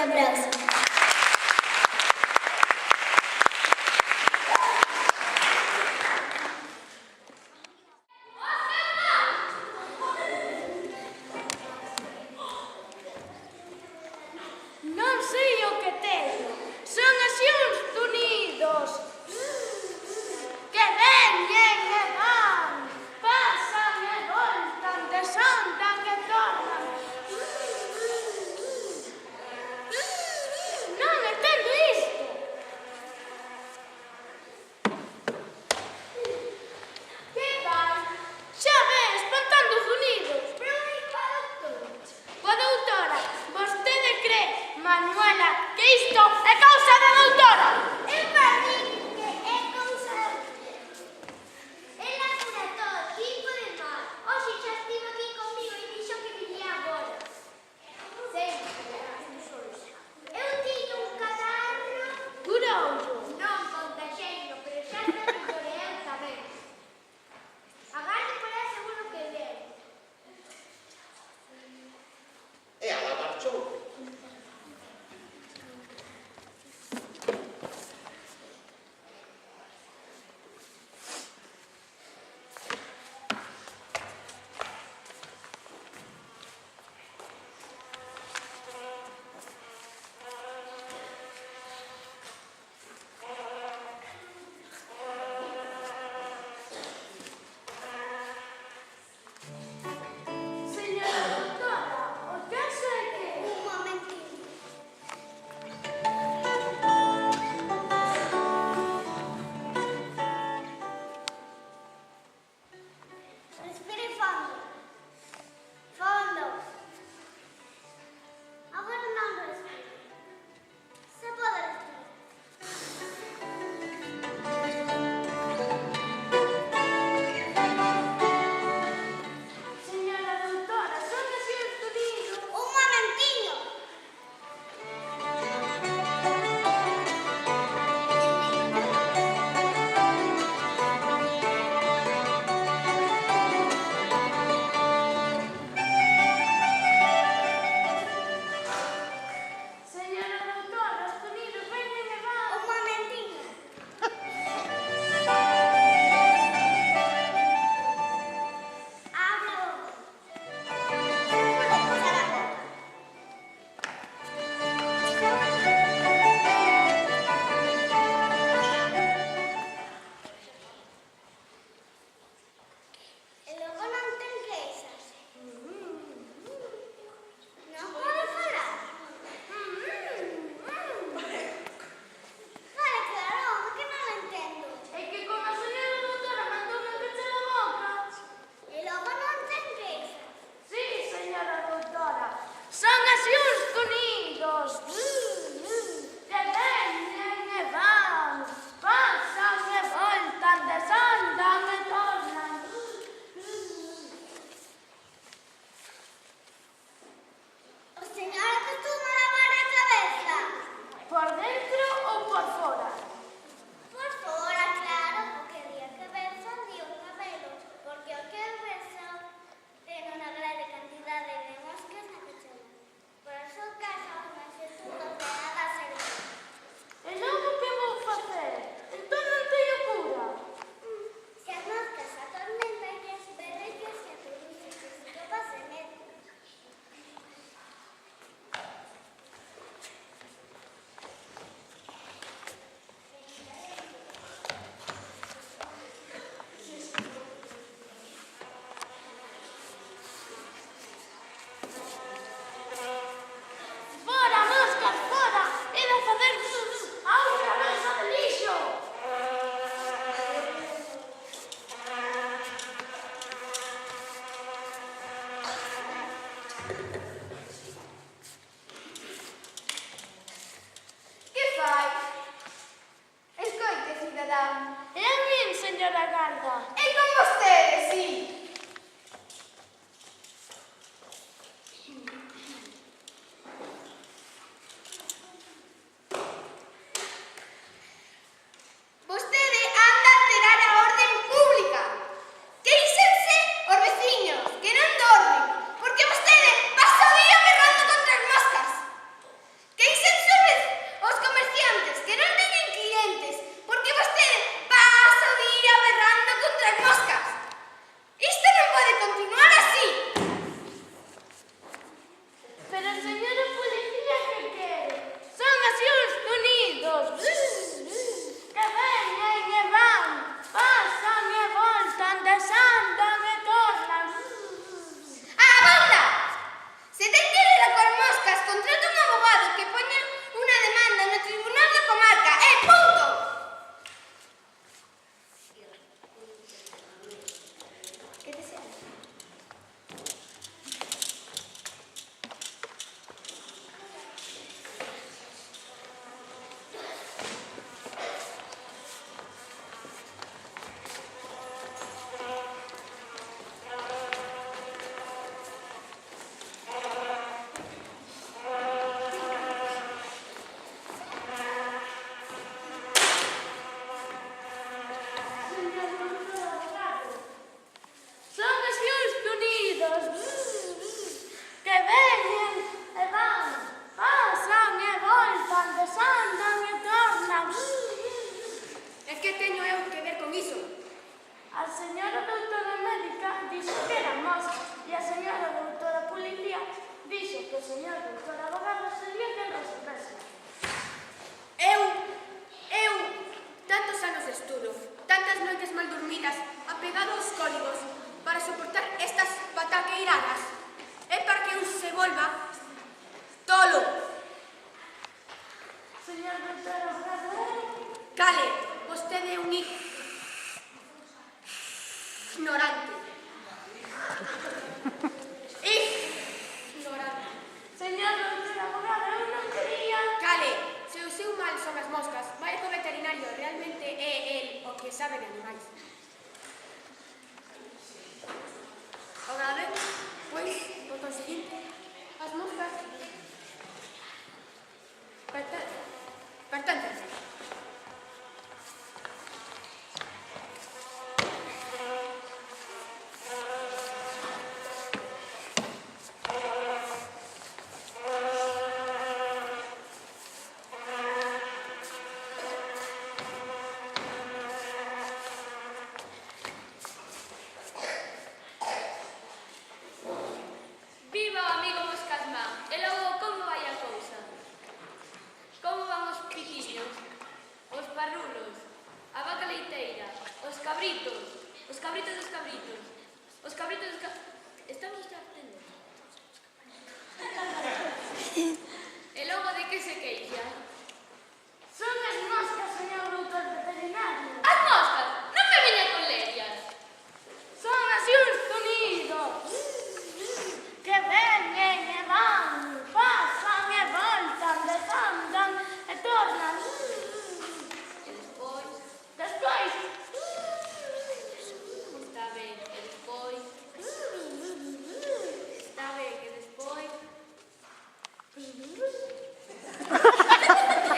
aplauso. Non sei o que teño, son así uns tunidos que veñen e van, pasan e voltan, desondan e tornan. Non entendo isto. Que vai? Xa ves, contando os unidos. Pero non é coa doutora. Coa doutora, vostede cree, Manuela, que isto é cousa da doutora? Eu para mí que é cousa... Ela cura todo tipo de mal. Hoxe xa estivo aquí comigo e dixo que viñía agora. Eu tiño un catarro... Curoullo. Non contaxeino, pero xa te mellorei eu tamén. Agarde por aí seguro que ven. E ala marchou. Señora doutora, o caso é que... Un momentinho. Respire fondo. Fondo. Agora non respire. Se pode respirar. Señora doutora, son así os tunidos. Un momentiño. Señora doutora, os tunidos veñen e van. Un momentiño. Abra a boca. Pode posar a boca. E logo non ten queixas. Non pode falar. Fala claro, home, que non entendo. É que como a señora doutora mandoume pechar a boca. E logo non ten queixas. Sí, señora doutora, son así uns tunidos. Que veñen e van, pasan e voltan, desondan e tornan. O señor acostuma a lavar a cabeza. Por dentro ou por fora? Por fora, claro, porque di a cabeza, di o cabelo. Porque o cabeza ten unha grande cantidade de moscas na pechera. Por eso casa unha xestudo pegada a servir. E logo que vou facer? Entón non teño cura. Se as moscas atormentan e as berrellas e a pelusa que se topa se mete. Fora, moscas, fora! E de facer a outra bolsa de lixo! Que fai? Escoite, cidadán. E a min, señora garda? É con vostede, sí. Vostede anda a alterar a orden pública. Queixense os veciños, que non dormen, porque vostede pasa o día berrando contra as moscas. Queixense pilas apegado aos códigos para soportar estas pataqueiradas e para que un se volva tolo. Señor doutor abogado, Cale, vostede é un ignorante. Ignorante. señor doutor abogado, eu non quería... Cale, se o seu mal son as moscas, vai co veterinario, realmente é el o que sabe de animais. Agora ben, pois, por conseguinte, as moscas pertencen. Viva o amigo Moscasmán! E logo, como vai a cousa? Como van os piquiños? Os parrulos? A vaca leiteira? Os cabritos? Os cabritos dos cabritos? Os cabritos dos Estamos já atendendo. E logo de que se queixa? Son as moscas, señor doutor veterinario. As moscas! Non me veña con lerias! Son así uns sonidos que veñen e van, pasan e voltan, desandan e tornan. E despois... Despois, Está ben, e despois... Está ben, e despois...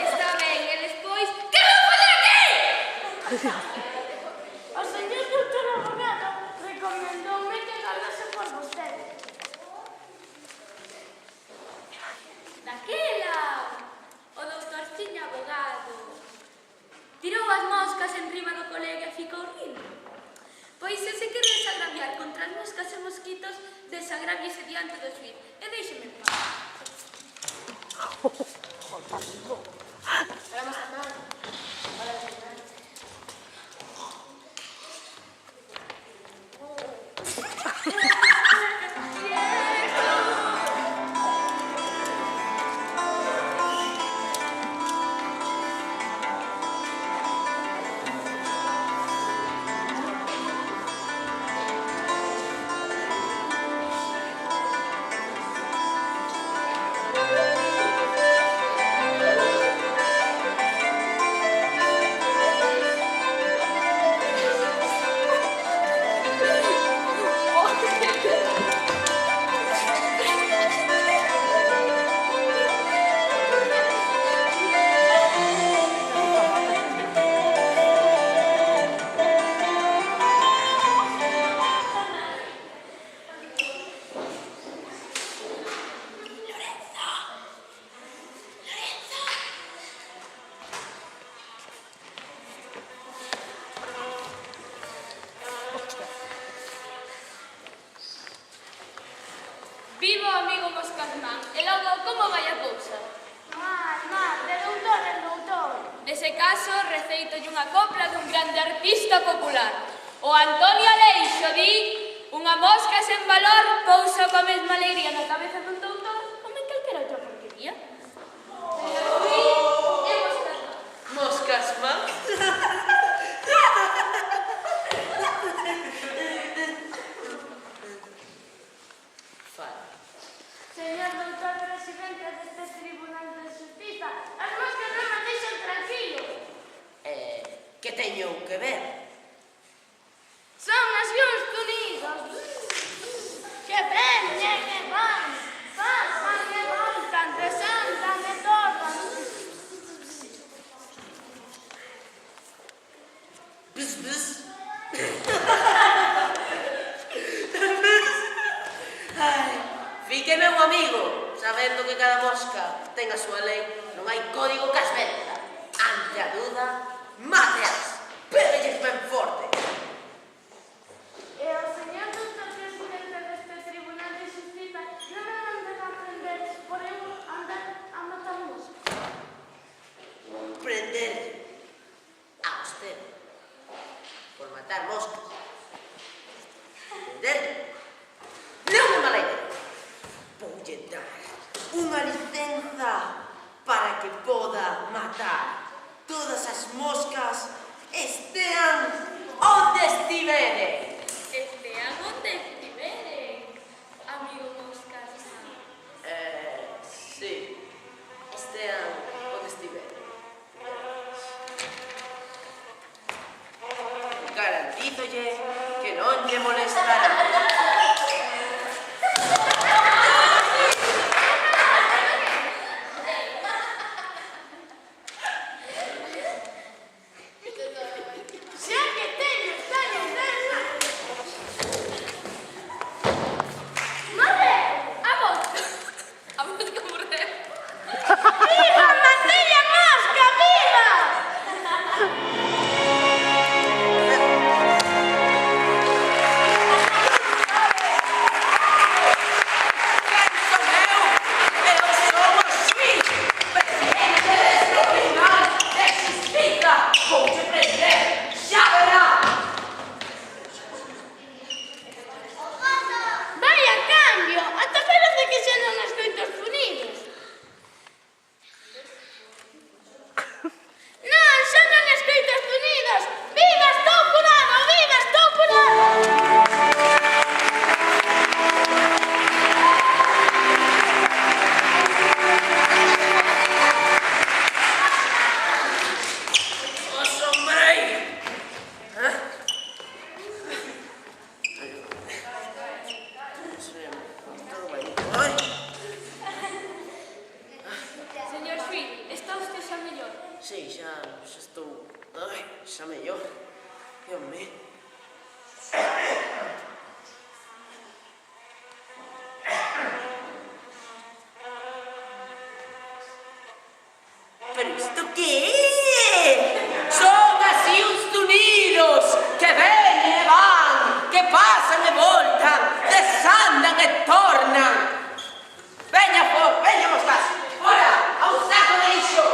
Está ben, e despois... Que vou fazer aquí? o señor doutor abogado recomendoume que galase por vostede. Daquela, o doutorciño abogado tirou as moscas enriba do colega e ficou rindo. Pois se se quere desagraviar contra as moscas e mosquitos, desagraviese diante do xuíz e déixeme en paz. Hola, Moscasmán. Hola, veterinario. Viva o amigo Moscasmán! E logo, como vai a cousa? Mal, de doutor en doutor. Nese caso, receitolle unha copla dun grande artista popular. O Antonio Aleixo di: unha mosca sen valor pousa coa mesma alegría na cabeza dun doutor como en calquera outra porquería. E Moscasmán? Moscasmán? Fala. Señor doutor presidente deste Tribunal de Justiza, as moscas non me deixan tranquilo. Que teño que ver? Son así uns sonidos que veñen e van, pasan e voltan, desandan e tornan. Bzz, bzz. Ai, fique meu amigo, sabendo que cada mosca ten a súa lei, non hai código que as venda. Ante a duda, máteas, pégelles ben forte. E o señor doutor presidente deste Tribunal de Justiza non me mandan a prender por eu andar a matar moscas. Prender a usted por matar moscas. todas as moscas estean onde estiveren. Estean onde estiveren, amigo Moscas. Sí, estean onde estiveren. Garantízolle que non lle molestará. Xa que teño extraños desa. Morreu! A mosca. A mosca morreu. Viva Mantella Mosca, viva! Vaya cambio! Ata parece que xa non escoito os sonidos. Non, xa non escoito os sonidos. Viva, estou curado! Viva, estou curado! O sombreiro. Todo ben. Ai. Señor Xuíz, está usted xa mellor? Sí, xa estou... Ai, xa mellor. Dios mío. Pero isto que é? Son así uns tunidos que ven e van, que pasan e voltan, desandan e tornan. Veña moscas, fora, a un saco de lixo.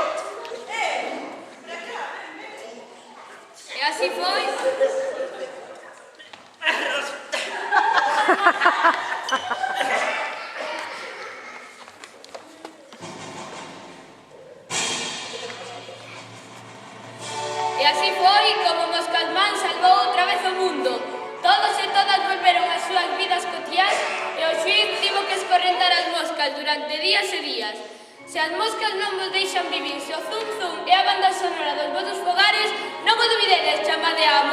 E así foi. E así foi como Moscasmán salvou outra vez o mundo. Todos e todas volveron ás súas vidas cotiás e o xuíz tivo que escorrentar as moscas durante días e días. Se as moscas non vos deixan vivir, se o zum zum é a banda sonora dos vosos fogares, non o dubidedes, chamade a